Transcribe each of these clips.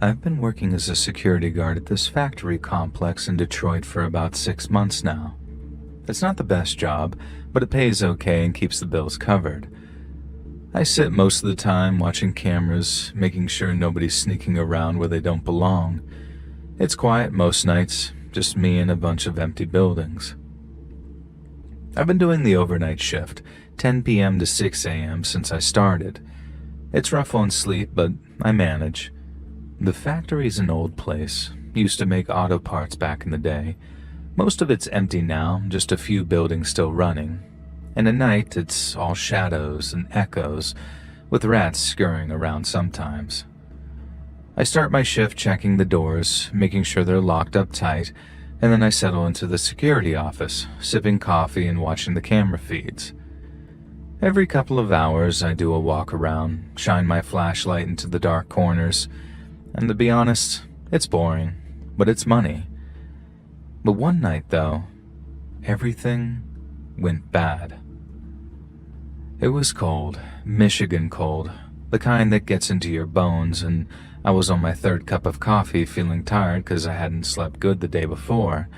I've been working as a security guard at this factory complex in Detroit for about 6 months now. It's not the best job, but it pays okay and keeps the bills covered. I sit most of the time watching cameras, making sure nobody's sneaking around where they don't belong. It's quiet most nights, just me and a bunch of empty buildings. I've been doing the overnight shift, 10 p.m. to 6 a.m. since I started. It's rough on sleep, but I manage. The factory's an old place, used to make auto parts back in the day. Most of it's empty now, just a few buildings still running. And at night, it's all shadows and echoes, with rats scurrying around sometimes. I start my shift checking the doors, making sure they're locked up tight, and then I settle into the security office, sipping coffee and watching the camera feeds. Every couple of hours, I do a walk around, shine my flashlight into the dark corners, and to be honest, it's boring, but it's money. But one night, though, everything went bad. It was cold, Michigan cold, the kind that gets into your bones, and I was on my third cup of coffee feeling tired because I hadn't slept good the day before,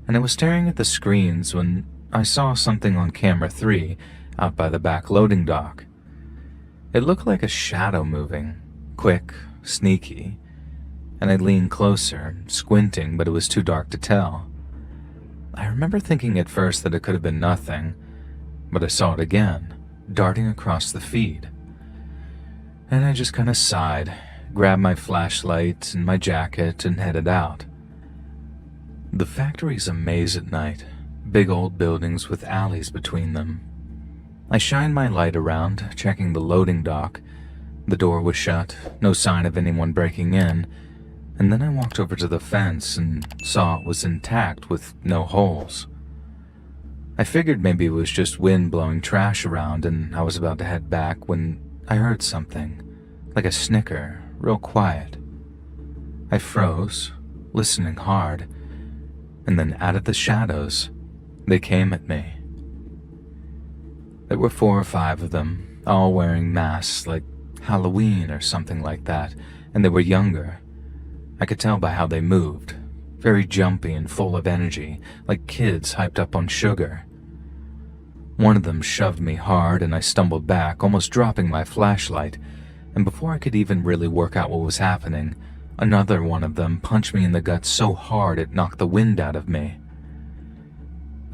and I was staring at the screens when I saw something on camera 3 out by the back loading dock. It looked like a shadow moving, quick, sneaky, and I leaned closer, squinting, but it was too dark to tell. I remember thinking at first that it could have been nothing, but I saw it again, darting across the feed. And I just kind of sighed, grabbed my flashlight and my jacket and headed out. The factory's a maze at night, big old buildings with alleys between them. I shined my light around, checking the loading dock. The door was shut, no sign of anyone breaking in, and then I walked over to the fence and saw it was intact with no holes. I figured maybe it was just wind blowing trash around, and I was about to head back when I heard something, like a snicker, real quiet. I froze, listening hard, and then out of the shadows, they came at me. There were 4 or 5 of them, all wearing masks like Halloween or something like that, and they were younger. I could tell by how they moved, very jumpy and full of energy, like kids hyped up on sugar. One of them shoved me hard and I stumbled back, almost dropping my flashlight, and before I could even really work out what was happening, another one of them punched me in the gut so hard it knocked the wind out of me.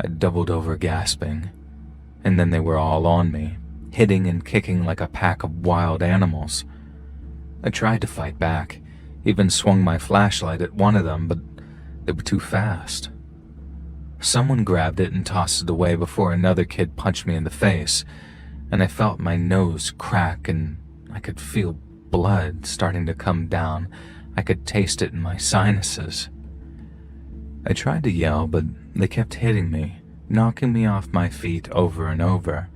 I doubled over gasping, and then they were all on me, hitting and kicking like a pack of wild animals. I tried to fight back, even swung my flashlight at one of them, but they were too fast. Someone grabbed it and tossed it away before another kid punched me in the face, and I felt my nose crack and I could feel blood starting to come down. I could taste it in my sinuses. I tried to yell, but they kept hitting me, knocking me off my feet over and over.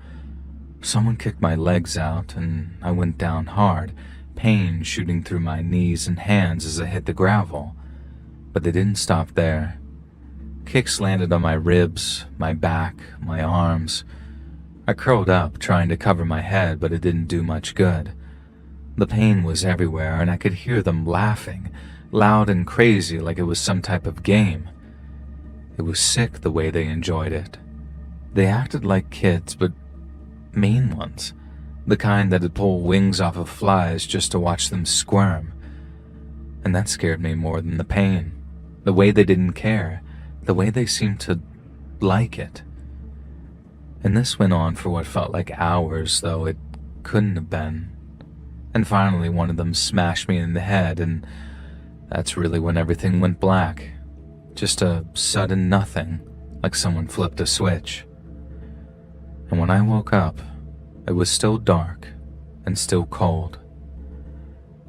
Someone kicked my legs out, and I went down hard, pain shooting through my knees and hands as I hit the gravel. But they didn't stop there. Kicks landed on my ribs, my back, my arms. I curled up, trying to cover my head, but it didn't do much good. The pain was everywhere, and I could hear them laughing, loud and crazy like it was some type of game. It was sick the way they enjoyed it. They acted like kids, but mean ones, the kind that'd pull wings off of flies just to watch them squirm. And that scared me more than the pain, the way they didn't care, the way they seemed to like it. And this went on for what felt like hours, though it couldn't have been. And finally one of them smashed me in the head, and that's really when everything went black. Just a sudden nothing, like someone flipped a switch. And when I woke up, it was still dark and still cold.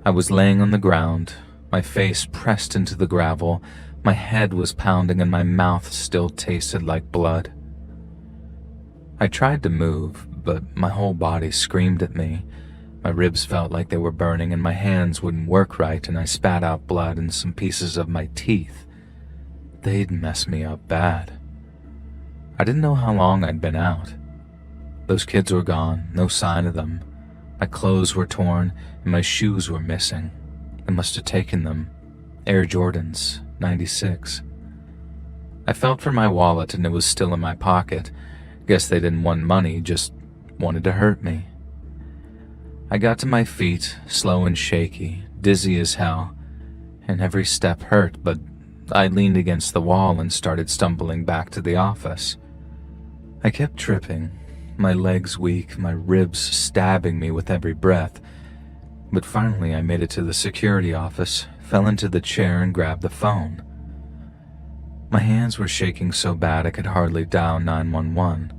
I was laying on the ground, my face pressed into the gravel, my head was pounding and my mouth still tasted like blood. I tried to move, but my whole body screamed at me. My ribs felt like they were burning and my hands wouldn't work right, and I spat out blood and some pieces of my teeth. They'd messed me up bad. I didn't know how long I'd been out. Those kids were gone, no sign of them. My clothes were torn and my shoes were missing. I must have taken them. Air Jordans, 96. I felt for my wallet and it was still in my pocket. Guess they didn't want money, just wanted to hurt me. I got to my feet, slow and shaky, dizzy as hell, and every step hurt, but I leaned against the wall and started stumbling back to the office. I kept tripping, my legs weak, my ribs stabbing me with every breath, but finally I made it to the security office, fell into the chair and grabbed the phone. My hands were shaking so bad I could hardly dial 911.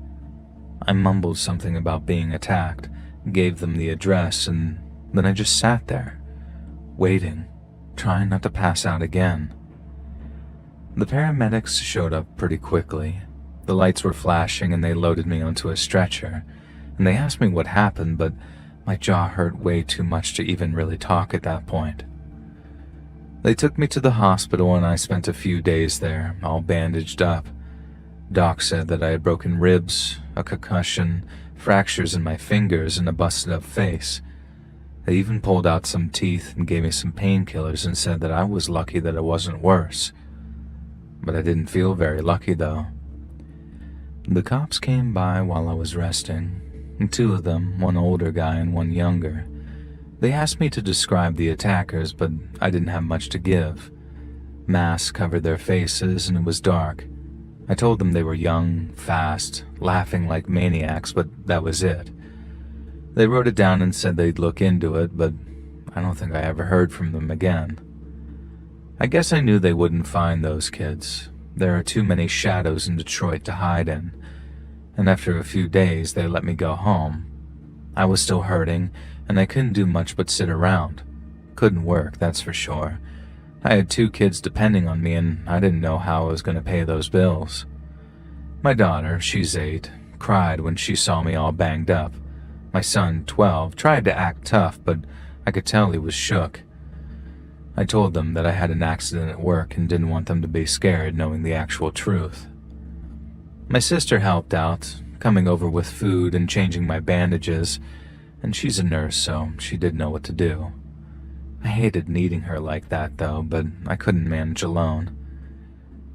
I mumbled something about being attacked, gave them the address, and then I just sat there, waiting, trying not to pass out again. The paramedics showed up pretty quickly. The lights were flashing and they loaded me onto a stretcher, and they asked me what happened, but my jaw hurt way too much to even really talk at that point. They took me to the hospital and I spent a few days there, all bandaged up. Doc said that I had broken ribs, a concussion, fractures in my fingers, and a busted up face. They even pulled out some teeth and gave me some painkillers and said that I was lucky that it wasn't worse. But I didn't feel very lucky though. The cops came by while I was resting, and two of them, one older guy and one younger. They asked me to describe the attackers, but I didn't have much to give. Masks covered their faces and it was dark. I told them they were young, fast, laughing like maniacs, but that was it. They wrote it down and said they'd look into it, but I don't think I ever heard from them again. I guess I knew they wouldn't find those kids. There are too many shadows in Detroit to hide in. And after a few days, they let me go home. I was still hurting, and I couldn't do much but sit around. Couldn't work, that's for sure. I had two kids depending on me, and I didn't know how I was going to pay those bills. My daughter, she's 8, cried when she saw me all banged up. My son, 12, tried to act tough, but I could tell he was shook. I told them that I had an accident at work and didn't want them to be scared knowing the actual truth. My sister helped out, coming over with food and changing my bandages, and she's a nurse, so she did know what to do. I hated needing her like that, though, but I couldn't manage alone.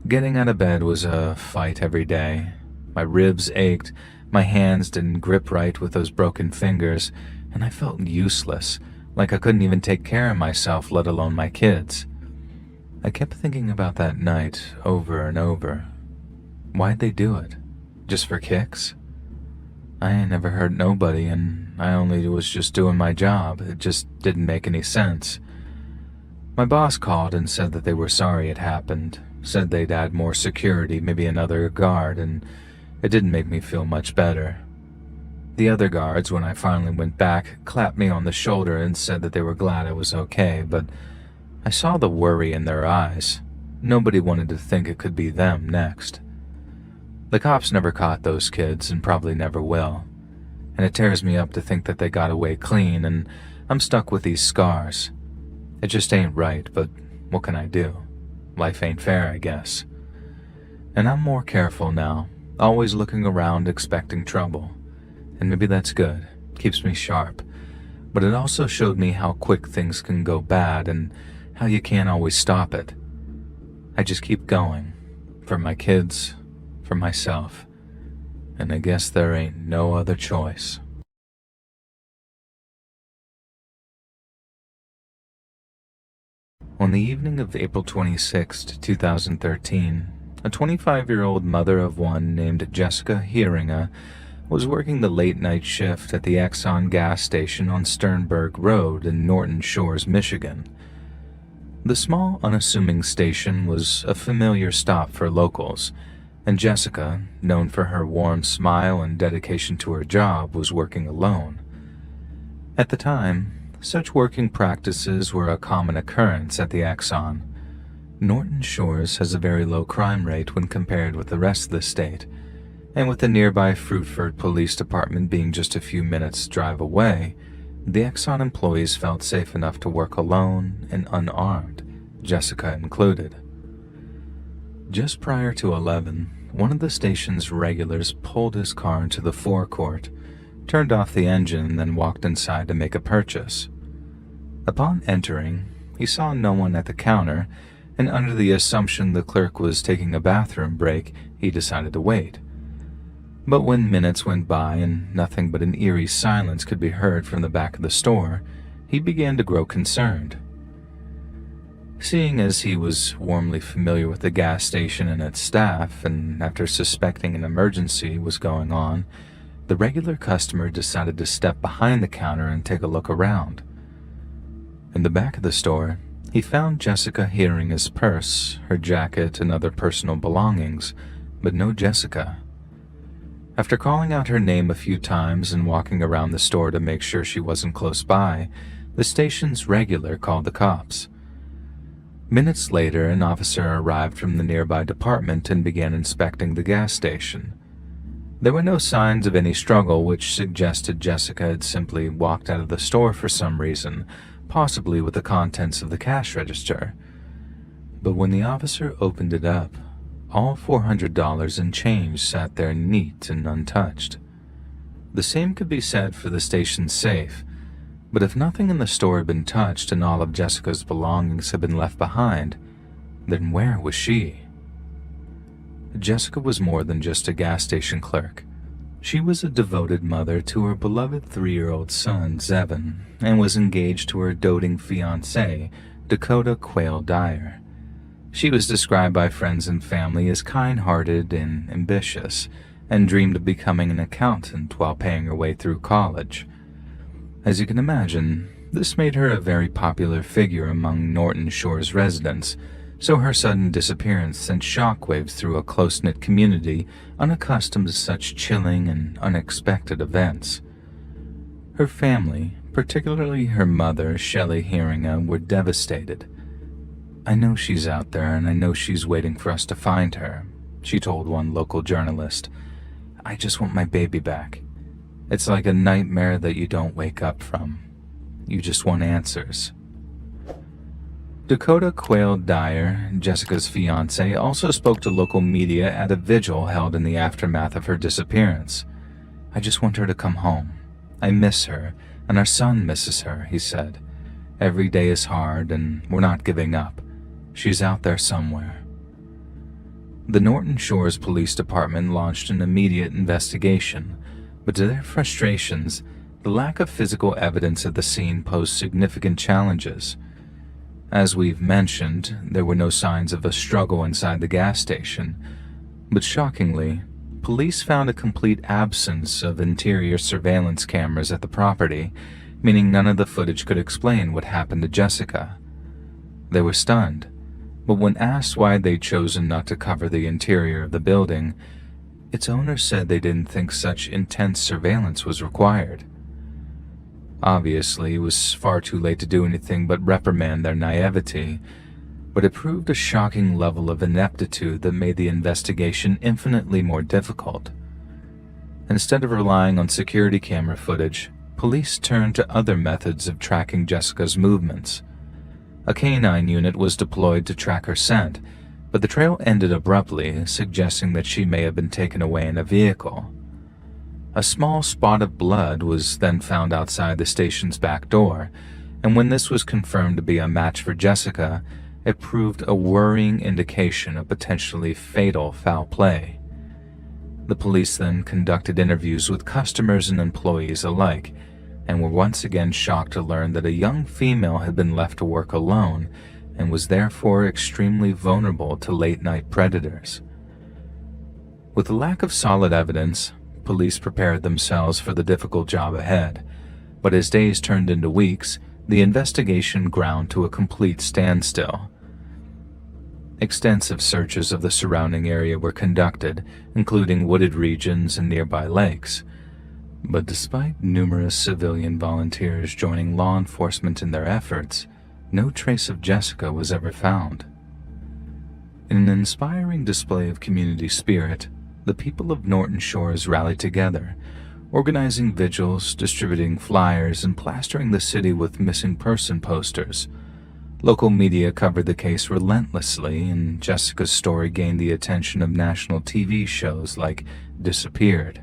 Getting out of bed was a fight every day. My ribs ached, my hands didn't grip right with those broken fingers, and I felt useless, like I couldn't even take care of myself, let alone my kids. I kept thinking about that night over and over. Why'd they do it? Just for kicks? I ain't never hurt nobody, and I only was just doing my job. It just didn't make any sense. My boss called and said that they were sorry it happened, said they'd add more security, maybe another guard, and it didn't make me feel much better. The other guards, when I finally went back, clapped me on the shoulder and said that they were glad I was okay, but I saw the worry in their eyes. Nobody wanted to think it could be them next. The cops never caught those kids and probably never will, and it tears me up to think that they got away clean and I'm stuck with these scars. It just ain't right, but what can I do? Life ain't fair, I guess. And I'm more careful now, always looking around expecting trouble. And maybe that's good, keeps me sharp, but it also showed me how quick things can go bad and how you can't always stop it. I just keep going, for my kids, for myself, and I guess there ain't no other choice. On the evening of April 26, 2013, a 25-year-old mother of one named Jessica Heeringa was working the late-night shift at the Exxon gas station on Sternberg Road in Norton Shores, Michigan. The small, unassuming station was a familiar stop for locals, and Jessica, known for her warm smile and dedication to her job, was working alone. At the time, such working practices were a common occurrence at the Exxon. Norton Shores has a very low crime rate when compared with the rest of the state, and with the nearby Fruitford Police Department being just a few minutes' drive away, the Exxon employees felt safe enough to work alone and unarmed, Jessica included. Just prior to 11, one of the station's regulars pulled his car into the forecourt, turned off the engine, and then walked inside to make a purchase. Upon entering, He saw no one at the counter, and under the assumption the clerk was taking a bathroom break, he decided to wait. But when minutes went by and nothing but an eerie silence could be heard from the back of the store, he began to grow concerned. Seeing as he was warmly familiar with the gas station and its staff, and after suspecting an emergency was going on, the regular customer decided to step behind the counter and take a look around. In the back of the store, he found Jessica hearing his purse, her jacket, and other personal belongings, but no Jessica. After calling out her name a few times and walking around the store to make sure she wasn't close by, the station's regular called the cops. Minutes later, an officer arrived from the nearby department and began inspecting the gas station. There were no signs of any struggle, which suggested Jessica had simply walked out of the store for some reason, possibly with the contents of the cash register. But when the officer opened it up, all $400 in change sat there neat and untouched. The same could be said for the station's safe, but if nothing in the store had been touched and all of Jessica's belongings had been left behind, then where was she? Jessica was more than just a gas station clerk. She was a devoted mother to her beloved 3-year-old son, Zevin, and was engaged to her doting fiancé, Dakota Quayle Dyer. She was described by friends and family as kind-hearted and ambitious, and dreamed of becoming an accountant while paying her way through college. As you can imagine, this made her a very popular figure among Norton Shores residents, so her sudden disappearance sent shockwaves through a close-knit community unaccustomed to such chilling and unexpected events. Her family, particularly her mother, Shelley Heeringa, were devastated. "I know she's out there, and I know she's waiting for us to find her," she told one local journalist. "I just want my baby back. It's like a nightmare that you don't wake up from. You just want answers." Dakota Quayle Dyer, Jessica's fiancé, also spoke to local media at a vigil held in the aftermath of her disappearance. "I just want her to come home. I miss her, and our son misses her," he said. "Every day is hard, and we're not giving up. She's out there somewhere." The Norton Shores Police Department launched an immediate investigation, but to their frustrations, the lack of physical evidence at the scene posed significant challenges. As we've mentioned, there were no signs of a struggle inside the gas station, but shockingly, police found a complete absence of interior surveillance cameras at the property, meaning none of the footage could explain what happened to Jessica. They were stunned, but when asked why they'd chosen not to cover the interior of the building, its owner said they didn't think such intense surveillance was required. Obviously, it was far too late to do anything but reprimand their naivety, but it proved a shocking level of ineptitude that made the investigation infinitely more difficult. Instead of relying on security camera footage, police turned to other methods of tracking Jessica's movements. A canine unit was deployed to track her scent, but the trail ended abruptly, suggesting that she may have been taken away in a vehicle. A small spot of blood was then found outside the station's back door, and when this was confirmed to be a match for Jessica, it proved a worrying indication of potentially fatal foul play. The police then conducted interviews with customers and employees alike, and were once again shocked to learn that a young female had been left to work alone and was therefore extremely vulnerable to late-night predators. With the lack of solid evidence, police prepared themselves for the difficult job ahead, but as days turned into weeks, the investigation ground to a complete standstill. Extensive searches of the surrounding area were conducted, including wooded regions and nearby lakes. But despite numerous civilian volunteers joining law enforcement in their efforts, no trace of Jessica was ever found. In an inspiring display of community spirit, the people of Norton Shores rallied together, organizing vigils, distributing flyers, and plastering the city with missing person posters. Local media covered the case relentlessly, and Jessica's story gained the attention of national TV shows like Disappeared.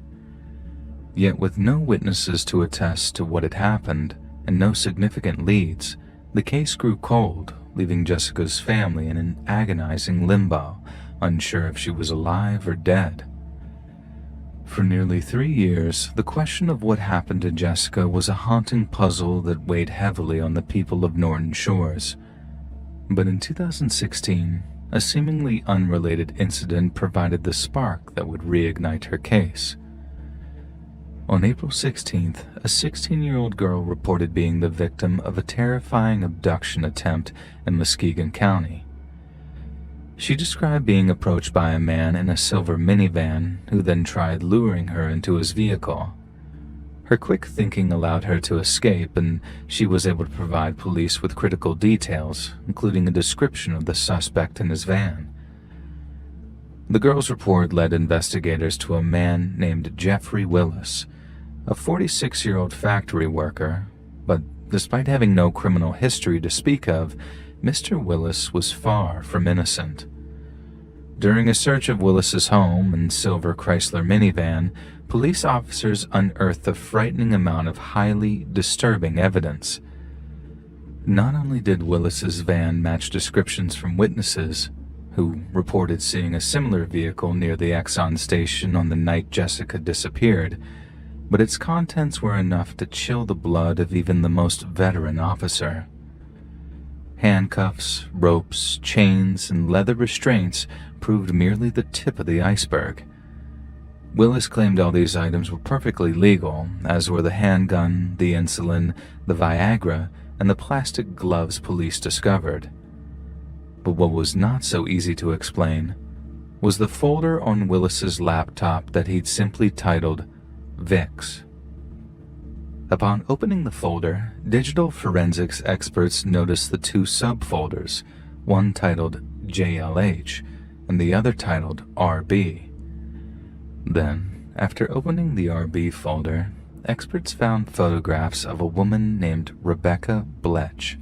Yet with no witnesses to attest to what had happened and no significant leads, The case grew cold, leaving Jessica's family in an agonizing limbo, unsure if she was alive or dead. For nearly 3 years, the question of what happened to Jessica was a haunting puzzle that weighed heavily on the people of Norton Shores. But in 2016, a seemingly unrelated incident provided the spark that would reignite her case. On April 16th, a 16-year-old girl reported being the victim of a terrifying abduction attempt in Muskegon County. She described being approached by a man in a silver minivan who then tried luring her into his vehicle. Her quick thinking allowed her to escape, and she was able to provide police with critical details, including a description of the suspect in his van. The girl's report led investigators to a man named Jeffrey Willis, a 46-year-old factory worker, but despite having no criminal history to speak of, Mr. Willis was far from innocent. During a search of Willis's home and silver Chrysler minivan, police officers unearthed a frightening amount of highly disturbing evidence. Not only did Willis's van match descriptions from witnesses, who reported seeing a similar vehicle near the Exxon station on the night Jessica disappeared, but its contents were enough to chill the blood of even the most veteran officer. Handcuffs, ropes, chains, and leather restraints proved merely the tip of the iceberg. Willis claimed all these items were perfectly legal, as were the handgun, the insulin, the Viagra, and the plastic gloves police discovered. But what was not so easy to explain was the folder on Willis's laptop that he'd simply titled Vicks. Upon opening the folder, digital forensics experts noticed the two subfolders, one titled JLH and the other titled RB. Then, after opening the RB folder, experts found photographs of a woman named Rebecca Bletch.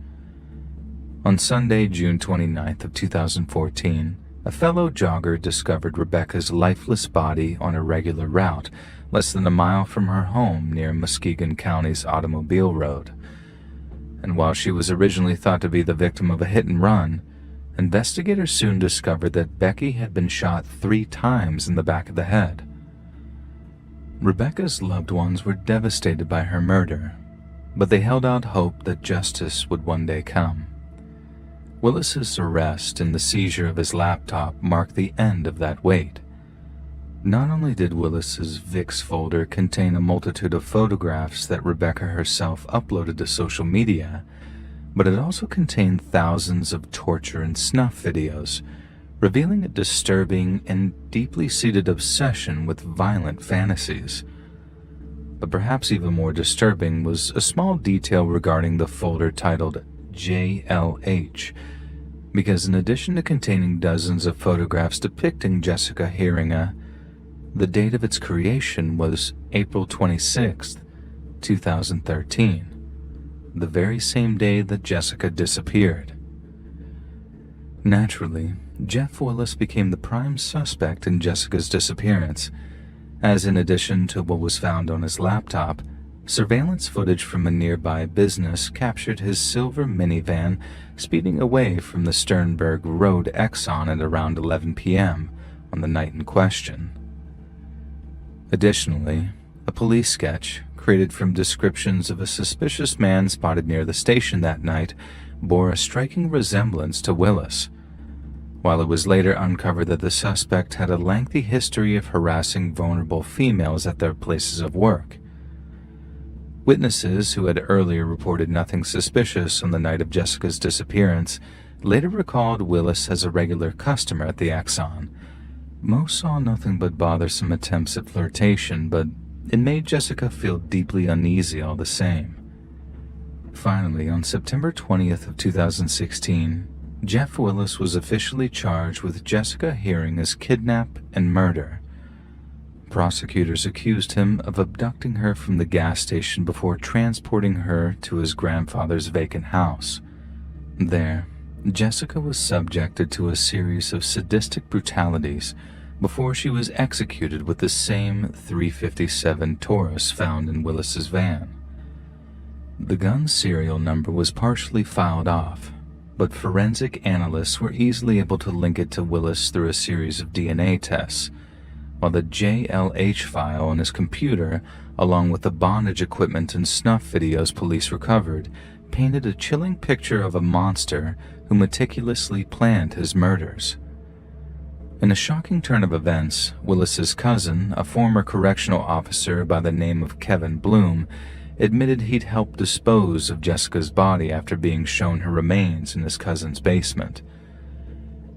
On Sunday, June 29th of 2014, a fellow jogger discovered Rebecca's lifeless body on a regular route less than a mile from her home near Muskegon County's Automobile Road. And while she was originally thought to be the victim of a hit-and-run, investigators soon discovered that Becky had been shot 3 times in the back of the head. Rebecca's loved ones were devastated by her murder, but they held out hope that justice would one day come. Willis's arrest and the seizure of his laptop marked the end of that wait. Not only did Willis's Vicks folder contain a multitude of photographs that Rebecca herself uploaded to social media, but it also contained thousands of torture and snuff videos, revealing a disturbing and deeply seated obsession with violent fantasies. But perhaps even more disturbing was a small detail regarding the folder titled JLH, because in addition to containing dozens of photographs depicting Jessica Heeringa, the date of its creation was April 26, 2013, the very same day that Jessica disappeared. Naturally, Jeff Willis became the prime suspect in Jessica's disappearance, as in addition to what was found on his laptop, surveillance footage from a nearby business captured his silver minivan speeding away from the Sternberg Road Exxon at around 11 p.m. on the night in question. Additionally, a police sketch, created from descriptions of a suspicious man spotted near the station that night, bore a striking resemblance to Willis, while it was later uncovered that the suspect had a lengthy history of harassing vulnerable females at their places of work. Witnesses who had earlier reported nothing suspicious on the night of Jessica's disappearance later recalled Willis as a regular customer at the Exxon. Most saw nothing but bothersome attempts at flirtation, but it made Jessica feel deeply uneasy all the same. Finally, on September 20th of 2016, Jeff Willis was officially charged with Jessica Heeringa's kidnap and murder. Prosecutors accused him of abducting her from the gas station before transporting her to his grandfather's vacant house. There, Jessica was subjected to a series of sadistic brutalities before she was executed with the same .357 Taurus found in Willis's van. The gun's serial number was partially filed off, but forensic analysts were easily able to link it to Willis through a series of DNA tests, while the JLH file on his computer, along with the bondage equipment and snuff videos police recovered, painted a chilling picture of a monster who meticulously planned his murders. In a shocking turn of events, Willis's cousin, a former correctional officer by the name of Kevin Bloom, admitted he'd helped dispose of Jessica's body after being shown her remains in his cousin's basement.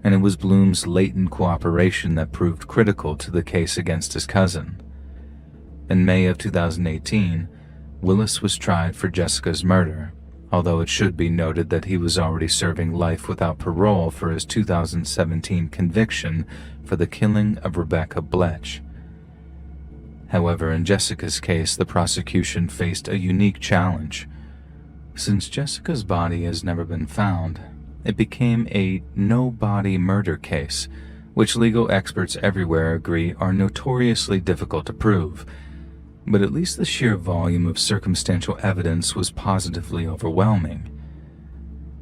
And it was Bloom's latent cooperation that proved critical to the case against his cousin. In May of 2018, Willis was tried for Jessica's murder, although it should be noted that he was already serving life without parole for his 2017 conviction for the killing of Rebecca Bletch. However, in Jessica's case, the prosecution faced a unique challenge. Since Jessica's body has never been found, it became a no-body murder case, which legal experts everywhere agree are notoriously difficult to prove. But at least the sheer volume of circumstantial evidence was positively overwhelming.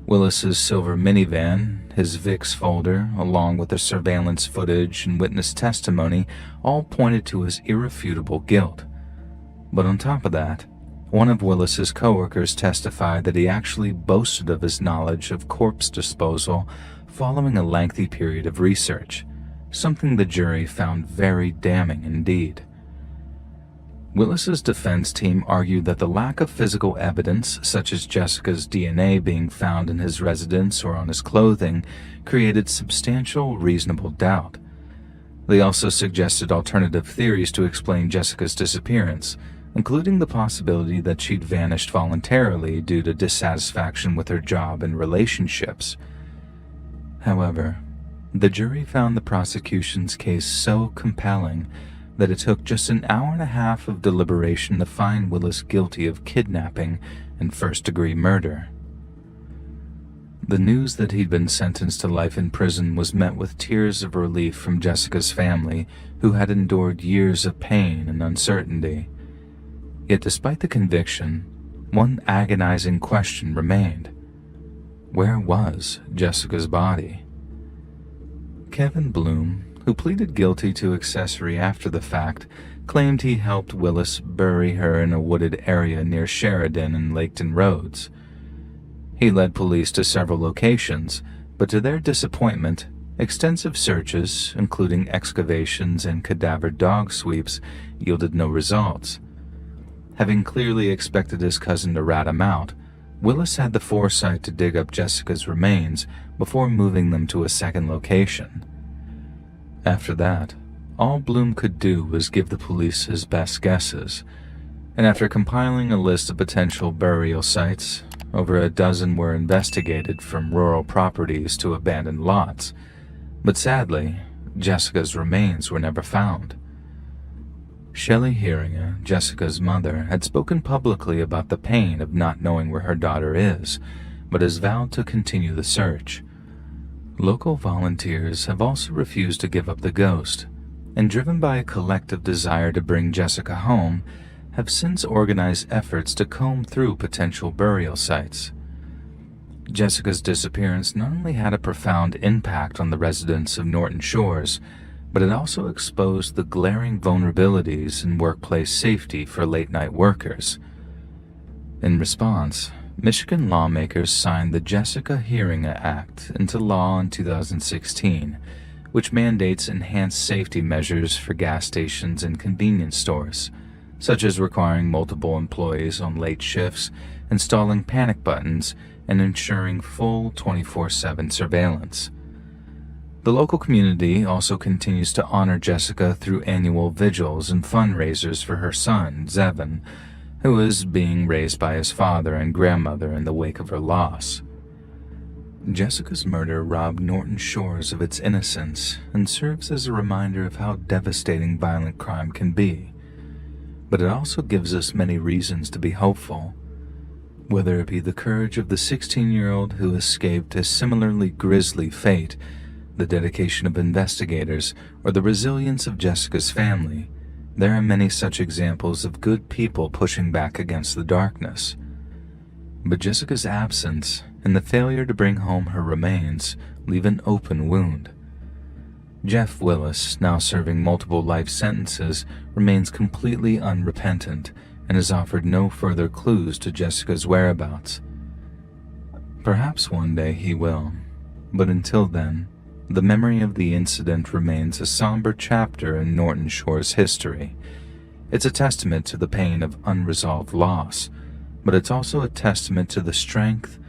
Willis's silver minivan, his VIX folder, along with the surveillance footage and witness testimony, all pointed to his irrefutable guilt. But on top of that, one of Willis's coworkers testified that he actually boasted of his knowledge of corpse disposal following a lengthy period of research, something the jury found very damning indeed. Willis's defense team argued that the lack of physical evidence, such as Jessica's DNA being found in his residence or on his clothing, created substantial reasonable doubt. They also suggested alternative theories to explain Jessica's disappearance, including the possibility that she'd vanished voluntarily due to dissatisfaction with her job and relationships. However, the jury found the prosecution's case so compelling that it took just an hour and a half of deliberation to find Willis guilty of kidnapping and first-degree murder. The news that he'd been sentenced to life in prison was met with tears of relief from Jessica's family, who had endured years of pain and uncertainty. Yet despite the conviction, one agonizing question remained. Where was Jessica's body? Kevin Bloom, who pleaded guilty to accessory after the fact, claimed he helped Willis bury her in a wooded area near Sheridan and Laketon Roads. He led police to several locations, but to their disappointment, extensive searches, including excavations and cadaver dog sweeps, yielded no results. Having clearly expected his cousin to rat him out, Willis had the foresight to dig up Jessica's remains before moving them to a second location. After that, all Bloom could do was give the police his best guesses, and after compiling a list of potential burial sites, over a dozen were investigated from rural properties to abandoned lots, but sadly, Jessica's remains were never found. Shelley Heeringa, Jessica's mother, had spoken publicly about the pain of not knowing where her daughter is, but has vowed to continue the search. Local volunteers have also refused to give up the ghost, and driven by a collective desire to bring Jessica home, have since organized efforts to comb through potential burial sites. Jessica's disappearance not only had a profound impact on the residents of Norton Shores, but it also exposed the glaring vulnerabilities in workplace safety for late-night workers. In response, Michigan lawmakers signed the Jessica Heeringa Act into law in 2016, which mandates enhanced safety measures for gas stations and convenience stores, such as requiring multiple employees on late shifts, installing panic buttons, and ensuring full 24/7 surveillance. The local community also continues to honor Jessica through annual vigils and fundraisers for her son, Zevon, who is being raised by his father and grandmother in the wake of her loss. Jessica's murder robbed Norton Shores of its innocence and serves as a reminder of how devastating violent crime can be. But it also gives us many reasons to be hopeful, whether it be the courage of the 16-year-old who escaped a similarly grisly fate, the dedication of investigators, or the resilience of Jessica's family. There are many such examples of good people pushing back against the darkness. But Jessica's absence and the failure to bring home her remains leave an open wound. Jeff Willis, now serving multiple life sentences, remains completely unrepentant and has offered no further clues to Jessica's whereabouts. Perhaps one day he will, but until then, the memory of the incident remains a somber chapter in Norton Shore's history. It's a testament to the pain of unresolved loss, but it's also a testament to the strength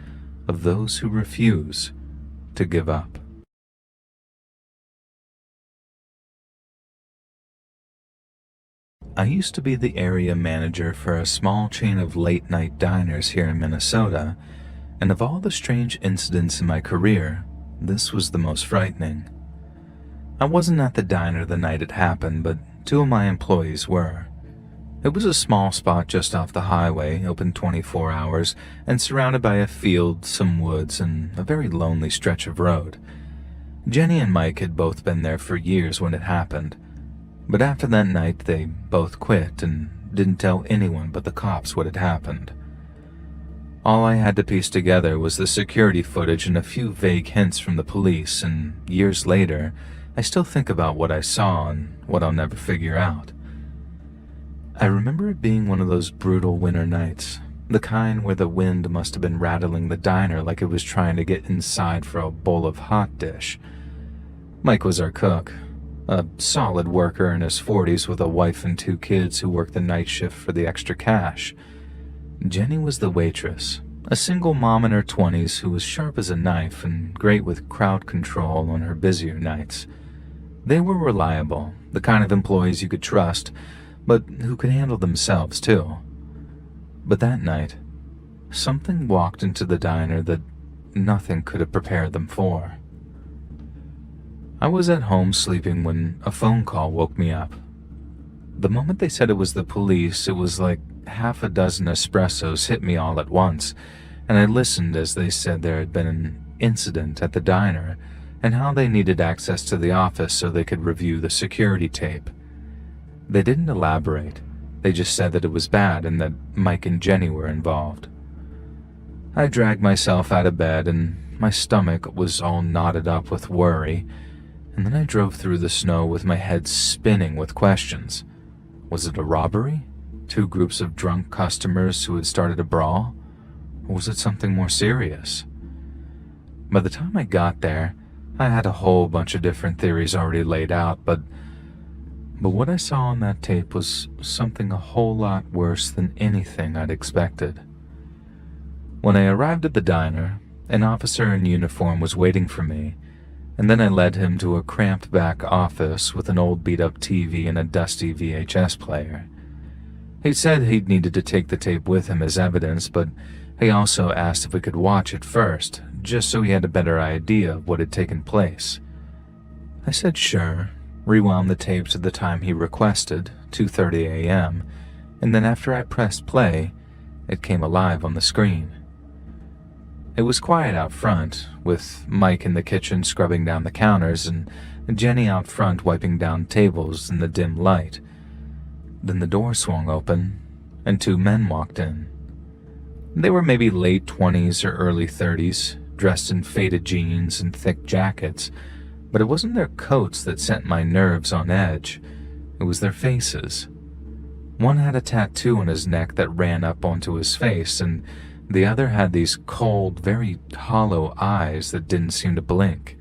of those who refuse to give up. I used to be the area manager for a small chain of late-night diners here in Minnesota, and of all the strange incidents in my career, this was the most frightening. I wasn't at the diner the night it happened, but two of my employees were. It was a small spot just off the highway, open 24 hours, and surrounded by a field, some woods, and a very lonely stretch of road. Jenny and Mike had both been there for years when it happened, but after that night they both quit and didn't tell anyone but the cops what had happened. All I had to piece together was the security footage and a few vague hints from the police, and years later, I still think about what I saw and what I'll never figure out. I remember it being one of those brutal winter nights, the kind where the wind must have been rattling the diner like it was trying to get inside for a bowl of hot dish. Mike was our cook, a solid worker in his 40s with a wife and 2 kids who worked the night shift for the extra cash. Jenny was the waitress, a single mom in her 20s who was sharp as a knife and great with crowd control on her busier nights. They were reliable, the kind of employees you could trust, but who could handle themselves too. But that night, something walked into the diner that nothing could have prepared them for. I was at home sleeping when a phone call woke me up. The moment they said it was the police, it was like half a dozen espressos hit me all at once, and I listened as they said there had been an incident at the diner and how they needed access to the office so they could review the security tape. They didn't elaborate. They just said that it was bad and that Mike and Jenny were involved. I dragged myself out of bed and my stomach was all knotted up with worry, and then I drove through the snow with my head spinning with questions. Was it a robbery? 2 groups of drunk customers who had started a brawl? Or was it something more serious? By the time I got there, I had a whole bunch of different theories already laid out, but what I saw on that tape was something a whole lot worse than anything I'd expected. When I arrived at the diner, an officer in uniform was waiting for me, and then I led him to a cramped back office with an old beat-up TV and a dusty VHS player. He said he'd needed to take the tape with him as evidence, but he also asked if we could watch it first, just so he had a better idea of what had taken place. I said sure, rewound the tape to the time he requested, 2:30 a.m., and then after I pressed play, it came alive on the screen. It was quiet out front, with Mike in the kitchen scrubbing down the counters and Jenny out front wiping down tables in the dim light. Then the door swung open, and 2 men walked in. They were maybe late 20s or early 30s, dressed in faded jeans and thick jackets, but it wasn't their coats that sent my nerves on edge. It was their faces. One had a tattoo on his neck that ran up onto his face, and the other had these cold, very hollow eyes that didn't seem to blink.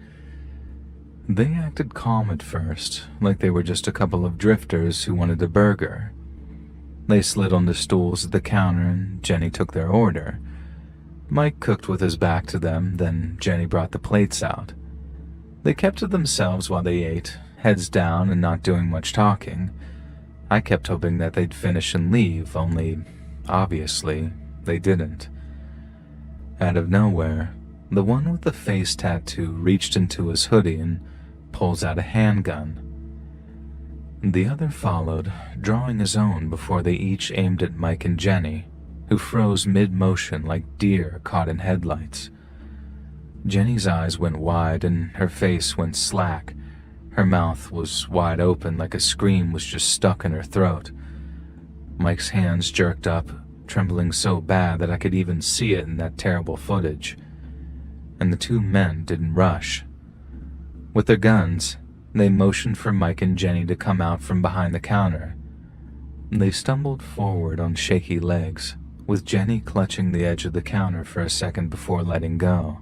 They acted calm at first, like they were just a couple of drifters who wanted a burger. They slid onto stools at the counter and Jenny took their order. Mike cooked with his back to them, then Jenny brought the plates out. They kept to themselves while they ate, heads down and not doing much talking. I kept hoping that they'd finish and leave, only, obviously, they didn't. Out of nowhere, the one with the face tattoo reached into his hoodie and pulls out a handgun. The other followed, drawing his own before they each aimed at Mike and Jenny, who froze mid-motion like deer caught in headlights. Jenny's eyes went wide and her face went slack. Her mouth was wide open like a scream was just stuck in her throat. Mike's hands jerked up, trembling so bad that I could even see it in that terrible footage. And the two men didn't rush. With their guns, they motioned for Mike and Jenny to come out from behind the counter. They stumbled forward on shaky legs, with Jenny clutching the edge of the counter for a second before letting go.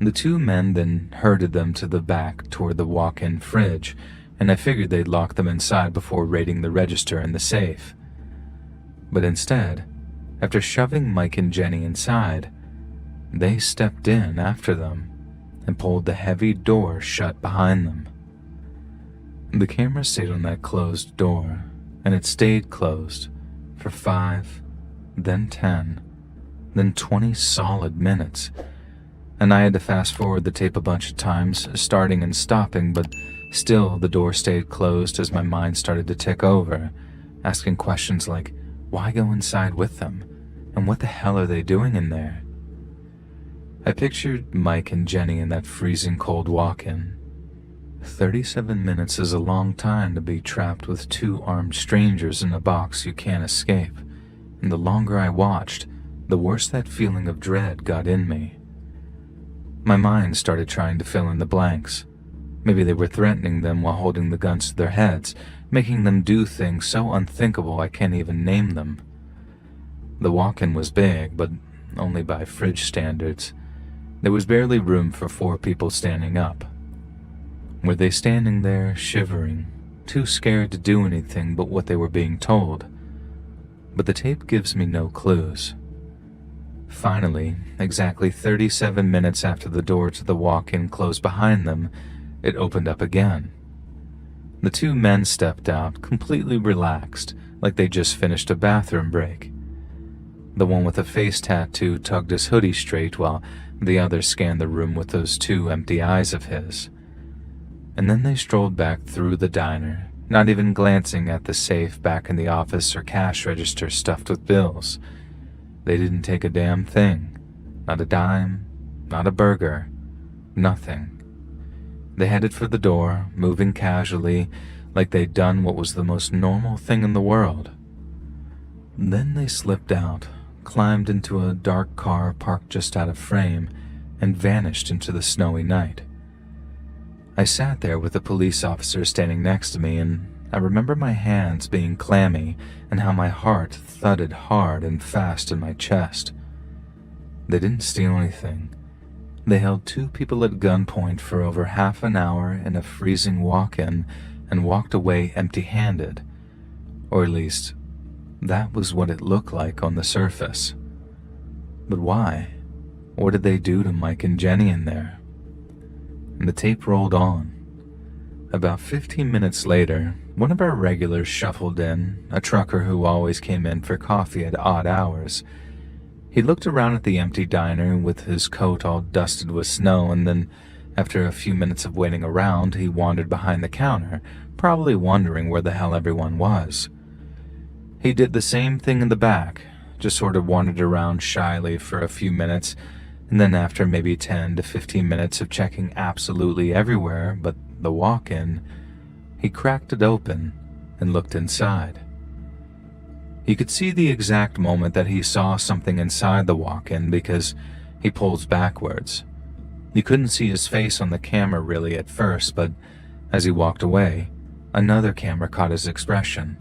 The two men then herded them to the back toward the walk-in fridge, and I figured they'd lock them inside before raiding the register and the safe. But instead, after shoving Mike and Jenny inside, they stepped in after them and pulled the heavy door shut behind them. The camera stayed on that closed door, and it stayed closed for 5, then 10, then 20 solid minutes, and I had to fast forward the tape a bunch of times, starting and stopping, but still the door stayed closed as my mind started to tick over, asking questions like, why go inside with them? And what the hell are they doing in there? I pictured Mike and Jenny in that freezing cold walk-in. 37 minutes is a long time to be trapped with two armed strangers in a box you can't escape, and the longer I watched, the worse that feeling of dread got in me. My mind started trying to fill in the blanks. Maybe they were threatening them while holding the guns to their heads, making them do things so unthinkable I can't even name them. The walk-in was big, but only by fridge standards. There was barely room for 4 people standing up. Were they standing there, shivering, too scared to do anything but what they were being told? But the tape gives me no clues. Finally, exactly 37 minutes after the door to the walk-in closed behind them, it opened up again. The two men stepped out, completely relaxed, like they just finished a bathroom break. The one with a face tattoo tugged his hoodie straight while the other scanned the room with those 2 empty eyes of his. And then they strolled back through the diner, not even glancing at the safe back in the office or cash register stuffed with bills. They didn't take a damn thing. Not a dime, not a burger, nothing. They headed for the door, moving casually, like they'd done what was the most normal thing in the world. Then they slipped out, climbed into a dark car parked just out of frame, and vanished into the snowy night. I sat there with a police officer standing next to me, and I remember my hands being clammy and how my heart thudded hard and fast in my chest. They didn't steal anything. They held 2 people at gunpoint for over half an hour in a freezing walk-in and walked away empty-handed. Or at least, that was what it looked like on the surface. But why? What did they do to Mike and Jenny in there? And the tape rolled on. About 15 minutes later, one of our regulars shuffled in, a trucker who always came in for coffee at odd hours. He looked around at the empty diner with his coat all dusted with snow, and then, after a few minutes of waiting around, he wandered behind the counter, probably wondering where the hell everyone was. He did the same thing in the back, just sort of wandered around shyly for a few minutes, and then after maybe 10 to 15 minutes of checking absolutely everywhere but the walk-in, he cracked it open and looked inside. You could see the exact moment that he saw something inside the walk-in because he pulls backwards. You couldn't see his face on the camera really at first, but as he walked away, another camera caught his expression,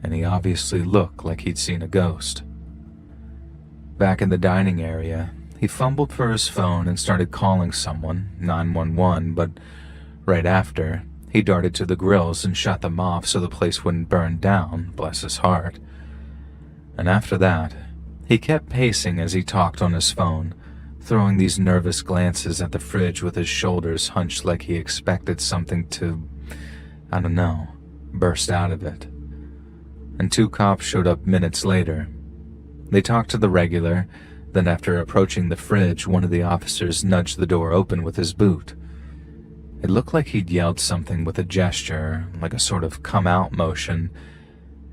and he obviously looked like he'd seen a ghost. Back in the dining area, he fumbled for his phone and started calling someone, 911, but right after, he darted to the grills and shut them off so the place wouldn't burn down, bless his heart. And after that, he kept pacing as he talked on his phone, throwing these nervous glances at the fridge with his shoulders hunched like he expected something to, I don't know, burst out of it. And 2 cops showed up minutes later. They talked to the regular, then after approaching the fridge, one of the officers nudged the door open with his boot. It looked like he'd yelled something with a gesture, like a sort of come-out motion,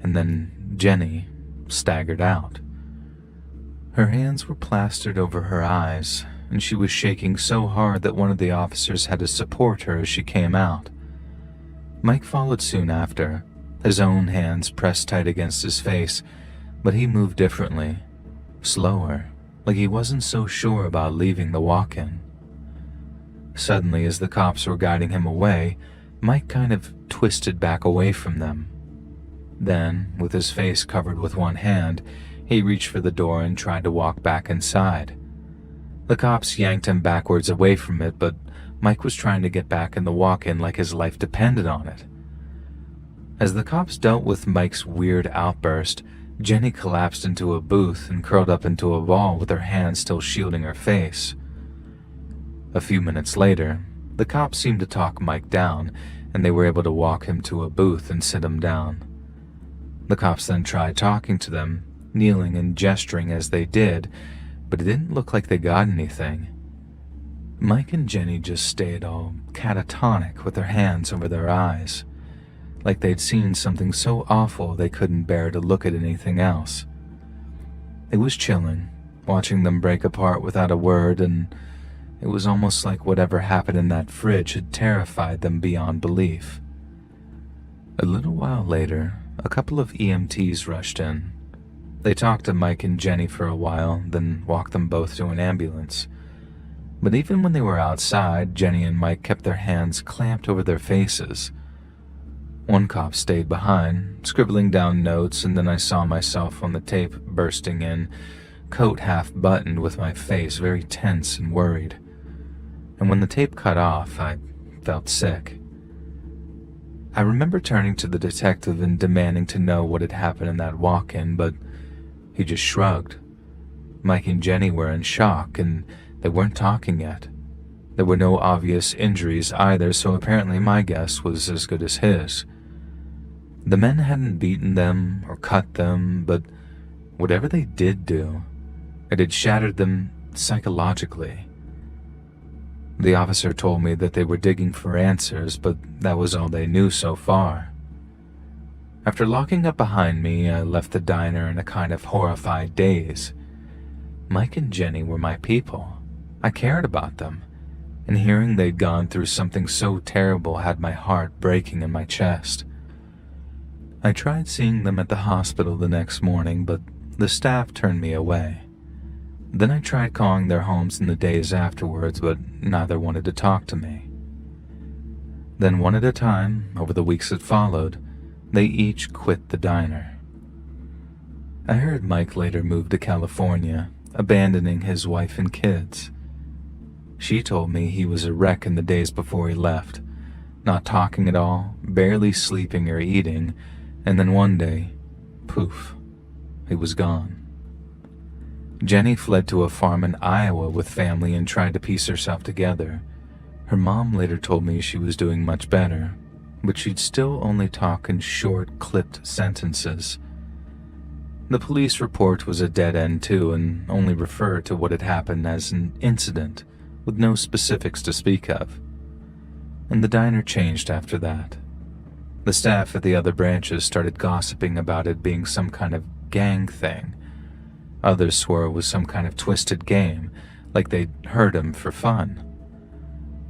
and then Jenny staggered out. Her hands were plastered over her eyes, and she was shaking so hard that one of the officers had to support her as she came out. Mike followed soon after, his own hands pressed tight against his face, But he moved differently, slower, like he wasn't so sure about leaving the walk-in. Suddenly, as the cops were guiding him away, Mike kind of twisted back away from them. Then, with his face covered with one hand, he reached for the door and tried to walk back inside. The cops yanked him backwards away from it, but Mike was trying to get back in the walk-in like his life depended on it. As the cops dealt with Mike's weird outburst, Jenny collapsed into a booth and curled up into a ball with her hands still shielding her face. A few minutes later, the cops seemed to talk Mike down, and they were able to walk him to a booth and sit him down. The cops then tried talking to them, kneeling and gesturing as they did, but it didn't look like they got anything. Mike and Jenny just stayed all catatonic with their hands over their eyes, like they'd seen something so awful they couldn't bear to look at anything else. It was chilling, watching them break apart without a word, and it was almost like whatever happened in that fridge had terrified them beyond belief. A little while later, a couple of EMTs rushed in. They talked to Mike and Jenny for a while, then walked them both to an ambulance. But even when they were outside, Jenny and Mike kept their hands clamped over their faces. One cop stayed behind, scribbling down notes, and then I saw myself on the tape bursting in, coat half buttoned with my face very tense and worried. And when the tape cut off, I felt sick. I remember turning to the detective and demanding to know what had happened in that walk-in, but he just shrugged. Mike and Jenny were in shock, and they weren't talking yet. There were no obvious injuries either, so apparently my guess was as good as his. The men hadn't beaten them or cut them, but whatever they did do, it had shattered them psychologically. The officer told me that they were digging for answers, but that was all they knew so far. After locking up behind me, I left the diner in a kind of horrified daze. Mike and Jenny were my people. I cared about them, and hearing they'd gone through something so terrible had my heart breaking in my chest. I tried seeing them at the hospital the next morning, but the staff turned me away. Then I tried calling their homes in the days afterwards, but neither wanted to talk to me. Then one at a time, over the weeks that followed, they each quit the diner. I heard Mike later moved to California, abandoning his wife and kids. She told me he was a wreck in the days before he left, not talking at all, barely sleeping or eating, and then one day, poof, he was gone. Jenny fled to a farm in Iowa with family and tried to piece herself together. Her mom later told me she was doing much better, but she'd still only talk in short, clipped sentences. The police report was a dead end too, and only referred to what had happened as an incident, with no specifics to speak of. And the diner changed after that. The staff at the other branches started gossiping about it being some kind of gang thing. Others swore it was some kind of twisted game, like they'd hurt him for fun.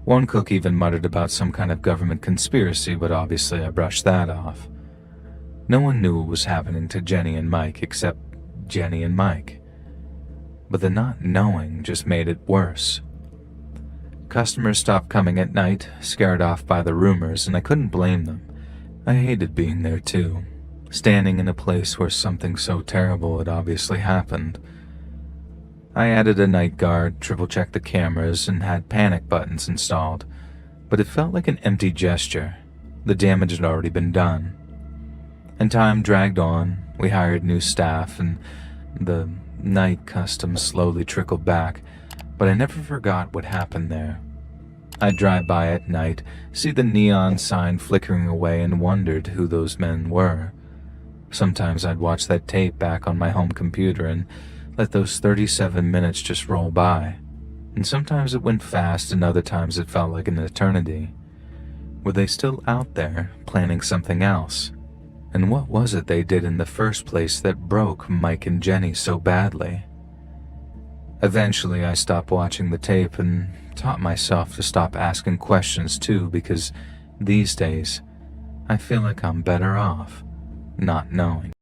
One cook even muttered about some kind of government conspiracy, but obviously I brushed that off. No one knew what was happening to Jenny and Mike except Jenny and Mike. But the not knowing just made it worse. Customers stopped coming at night, scared off by the rumors, and I couldn't blame them. I hated being there too, standing in a place where something so terrible had obviously happened. I added a night guard, triple-checked the cameras, and had panic buttons installed, but it felt like an empty gesture. The damage had already been done. And time dragged on. We hired new staff, and the night custom slowly trickled back, but I never forgot what happened there. I'd drive by at night, see the neon sign flickering away, and wondered who those men were. Sometimes I'd watch that tape back on my home computer and let those 37 minutes just roll by. And sometimes it went fast, and other times it felt like an eternity. Were they still out there, planning something else? And what was it they did in the first place that broke Mike and Jenny so badly? Eventually, I stopped watching the tape and taught myself to stop asking questions too, because these days, I feel like I'm better off not knowing.